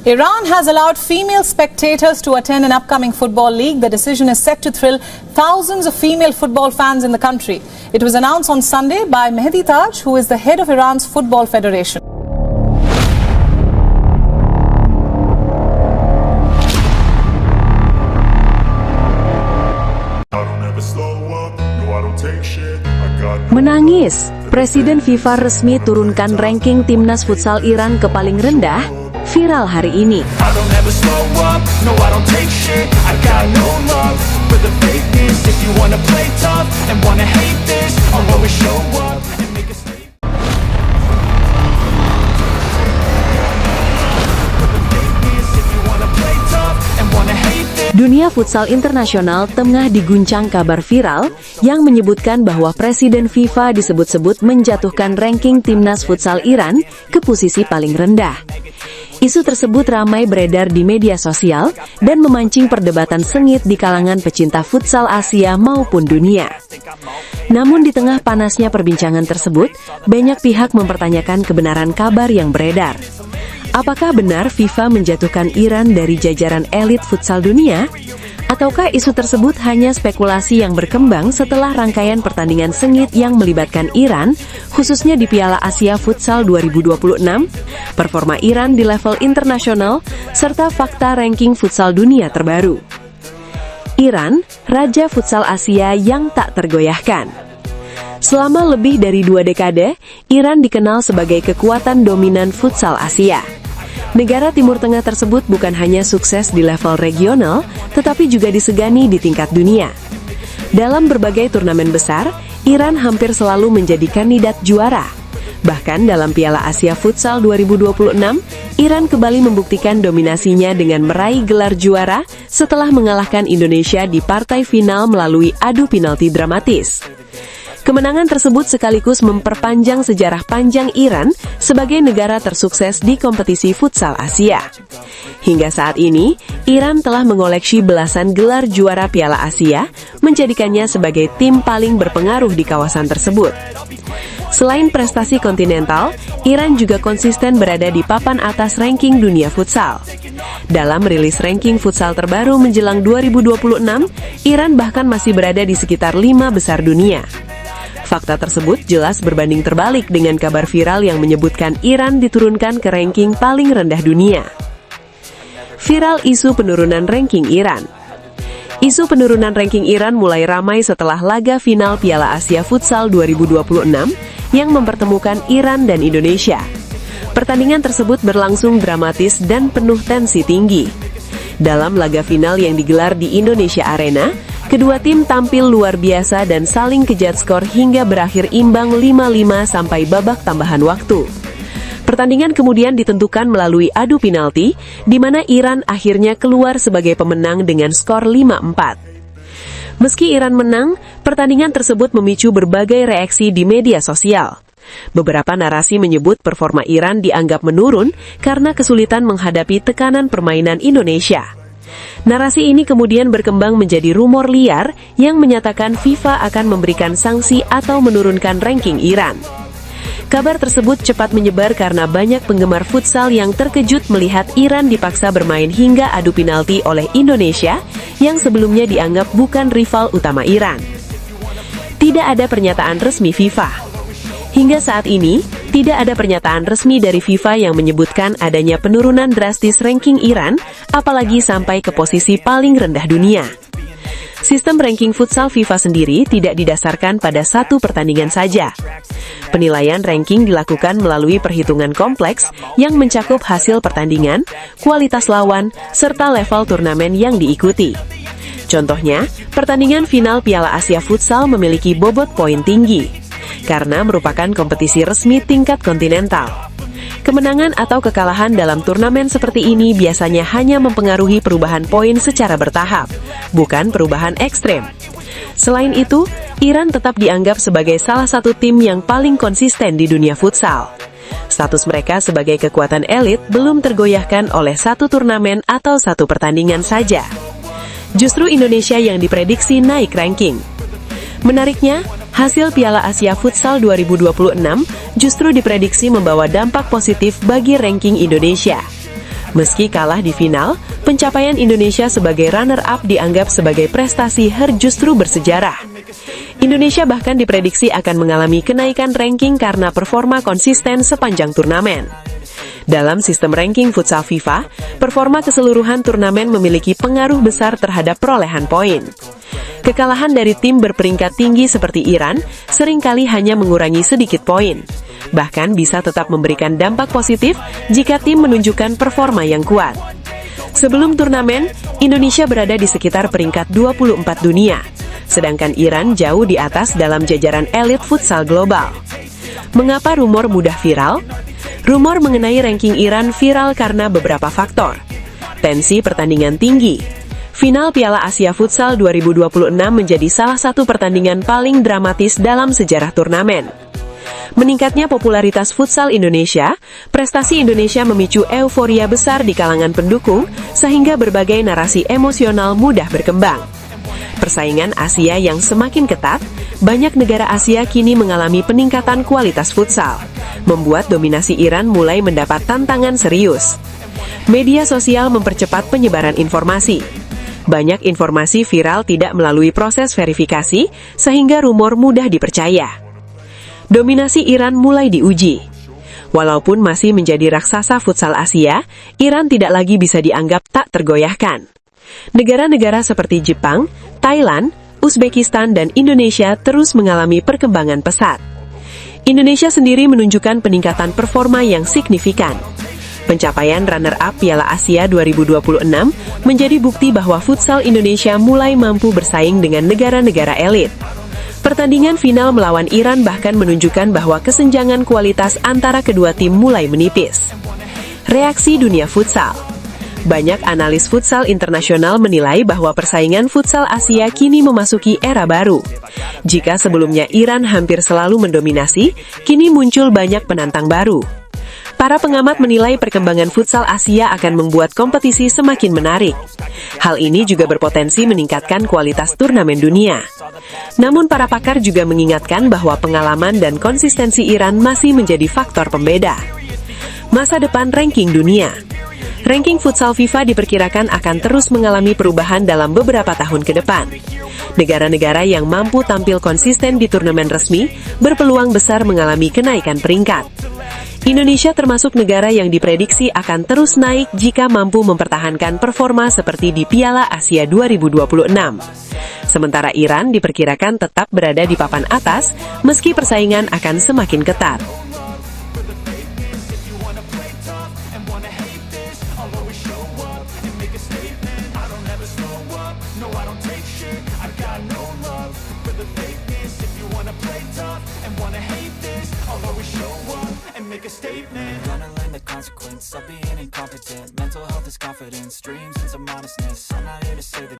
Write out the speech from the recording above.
Iran has allowed female spectators to attend an upcoming football league. The decision is set to thrill thousands of female football fans in the country. It was announced on Sunday by Mehdi Taj, who is the head of Iran's Football Federation. Menangis, Presiden FIFA resmi turunkan ranking timnas futsal Iran ke paling rendah, viral hari ini. Dunia futsal internasional tengah diguncang kabar viral yang menyebutkan bahwa Presiden FIFA disebut-sebut menjatuhkan ranking timnas futsal Iran ke posisi paling rendah. Isu tersebut ramai beredar di media sosial dan memancing perdebatan sengit di kalangan pecinta futsal Asia maupun dunia. Namun di tengah panasnya perbincangan tersebut, banyak pihak mempertanyakan kebenaran kabar yang beredar. Apakah benar FIFA menjatuhkan Iran dari jajaran elit futsal dunia? Ataukah isu tersebut hanya spekulasi yang berkembang setelah rangkaian pertandingan sengit yang melibatkan Iran, khususnya di Piala Asia Futsal 2026, performa Iran di level internasional, serta fakta ranking futsal dunia terbaru? Iran, Raja Futsal Asia yang tak tergoyahkan. Selama lebih dari 2 dekade, Iran dikenal sebagai kekuatan dominan futsal Asia. Negara Timur Tengah tersebut bukan hanya sukses di level regional, tetapi juga disegani di tingkat dunia. Dalam berbagai turnamen besar, Iran hampir selalu menjadi kandidat juara. Bahkan dalam Piala Asia Futsal 2026, Iran kembali membuktikan dominasinya dengan meraih gelar juara setelah mengalahkan Indonesia di partai final melalui adu penalti dramatis. Kemenangan tersebut sekaligus memperpanjang sejarah panjang Iran sebagai negara tersukses di kompetisi futsal Asia. Hingga saat ini, Iran telah mengoleksi belasan gelar juara Piala Asia, menjadikannya sebagai tim paling berpengaruh di kawasan tersebut. Selain prestasi kontinental, Iran juga konsisten berada di papan atas ranking dunia futsal. Dalam rilis ranking futsal terbaru menjelang 2026, Iran bahkan masih berada di sekitar 5 besar dunia. Fakta tersebut jelas berbanding terbalik dengan kabar viral yang menyebutkan Iran diturunkan ke ranking paling rendah dunia. Viral isu penurunan ranking Iran. Isu penurunan ranking Iran mulai ramai setelah laga final Piala Asia Futsal 2026 yang mempertemukan Iran dan Indonesia. Pertandingan tersebut berlangsung dramatis dan penuh tensi tinggi. Dalam laga final yang digelar di Indonesia Arena, kedua tim tampil luar biasa dan saling kejar skor hingga berakhir imbang 5-5 sampai babak tambahan waktu. Pertandingan kemudian ditentukan melalui adu penalti, di mana Iran akhirnya keluar sebagai pemenang dengan skor 5-4. Meski Iran menang, pertandingan tersebut memicu berbagai reaksi di media sosial. Beberapa narasi menyebut performa Iran dianggap menurun karena kesulitan menghadapi tekanan permainan Indonesia. Narasi ini kemudian berkembang menjadi rumor liar yang menyatakan FIFA akan memberikan sanksi atau menurunkan ranking Iran. Kabar tersebut cepat menyebar karena banyak penggemar futsal yang terkejut melihat Iran dipaksa bermain hingga adu penalti oleh Indonesia yang sebelumnya dianggap bukan rival utama Iran. Tidak ada pernyataan resmi FIFA. Hingga saat ini, tidak ada pernyataan resmi dari FIFA yang menyebutkan adanya penurunan drastis ranking Iran, apalagi sampai ke posisi paling rendah dunia. Sistem ranking futsal FIFA sendiri tidak didasarkan pada satu pertandingan saja. Penilaian ranking dilakukan melalui perhitungan kompleks yang mencakup hasil pertandingan, kualitas lawan, serta level turnamen yang diikuti. Contohnya, pertandingan final Piala Asia Futsal memiliki bobot poin tinggi karena merupakan kompetisi resmi tingkat kontinental. Kemenangan atau kekalahan dalam turnamen seperti ini biasanya hanya mempengaruhi perubahan poin secara bertahap, bukan perubahan ekstrem. Selain itu, Iran tetap dianggap sebagai salah satu tim yang paling konsisten di dunia futsal. Status mereka sebagai kekuatan elit belum tergoyahkan oleh satu turnamen atau satu pertandingan saja. Justru Indonesia yang diprediksi naik ranking. Menariknya, hasil Piala Asia Futsal 2026 justru diprediksi membawa dampak positif bagi ranking Indonesia. Meski kalah di final, pencapaian Indonesia sebagai runner-up dianggap sebagai prestasi justru bersejarah. Indonesia bahkan diprediksi akan mengalami kenaikan ranking karena performa konsisten sepanjang turnamen. Dalam sistem ranking futsal FIFA, performa keseluruhan turnamen memiliki pengaruh besar terhadap perolehan poin. Kekalahan dari tim berperingkat tinggi seperti Iran seringkali hanya mengurangi sedikit poin, bahkan bisa tetap memberikan dampak positif jika tim menunjukkan performa yang kuat. Sebelum turnamen, Indonesia berada di sekitar peringkat 24 dunia, sedangkan Iran jauh di atas dalam jajaran elit futsal global. Mengapa rumor mudah viral? Rumor mengenai ranking Iran viral karena beberapa faktor. Tensi pertandingan tinggi. Final Piala Asia Futsal 2026 menjadi salah satu pertandingan paling dramatis dalam sejarah turnamen. Meningkatnya popularitas futsal Indonesia, prestasi Indonesia memicu euforia besar di kalangan pendukung, sehingga berbagai narasi emosional mudah berkembang. Persaingan Asia yang semakin ketat, banyak negara Asia kini mengalami peningkatan kualitas futsal, membuat dominasi Iran mulai mendapat tantangan serius. Media sosial mempercepat penyebaran informasi. Banyak informasi viral tidak melalui proses verifikasi, sehingga rumor mudah dipercaya. Dominasi Iran mulai diuji. Walaupun masih menjadi raksasa futsal Asia, Iran tidak lagi bisa dianggap tak tergoyahkan. Negara-negara seperti Jepang, Thailand, Uzbekistan, dan Indonesia terus mengalami perkembangan pesat. Indonesia sendiri menunjukkan peningkatan performa yang signifikan. Pencapaian runner-up Piala Asia 2026 menjadi bukti bahwa futsal Indonesia mulai mampu bersaing dengan negara-negara elit. Pertandingan final melawan Iran bahkan menunjukkan bahwa kesenjangan kualitas antara kedua tim mulai menipis. Reaksi dunia futsal. Banyak analis futsal internasional menilai bahwa persaingan futsal Asia kini memasuki era baru. Jika sebelumnya Iran hampir selalu mendominasi, kini muncul banyak penantang baru. Para pengamat menilai perkembangan futsal Asia akan membuat kompetisi semakin menarik. Hal ini juga berpotensi meningkatkan kualitas turnamen dunia. Namun para pakar juga mengingatkan bahwa pengalaman dan konsistensi Iran masih menjadi faktor pembeda. Masa depan ranking dunia. Ranking futsal FIFA diperkirakan akan terus mengalami perubahan dalam beberapa tahun ke depan. Negara-negara yang mampu tampil konsisten di turnamen resmi berpeluang besar mengalami kenaikan peringkat. Indonesia termasuk negara yang diprediksi akan terus naik jika mampu mempertahankan performa seperti di Piala Asia 2026. Sementara Iran diperkirakan tetap berada di papan atas meski persaingan akan semakin ketat. Make a statement. Gonna learn the consequence of being incompetent. Mental health is confidence, dreams and some honestness. I'm not here to say that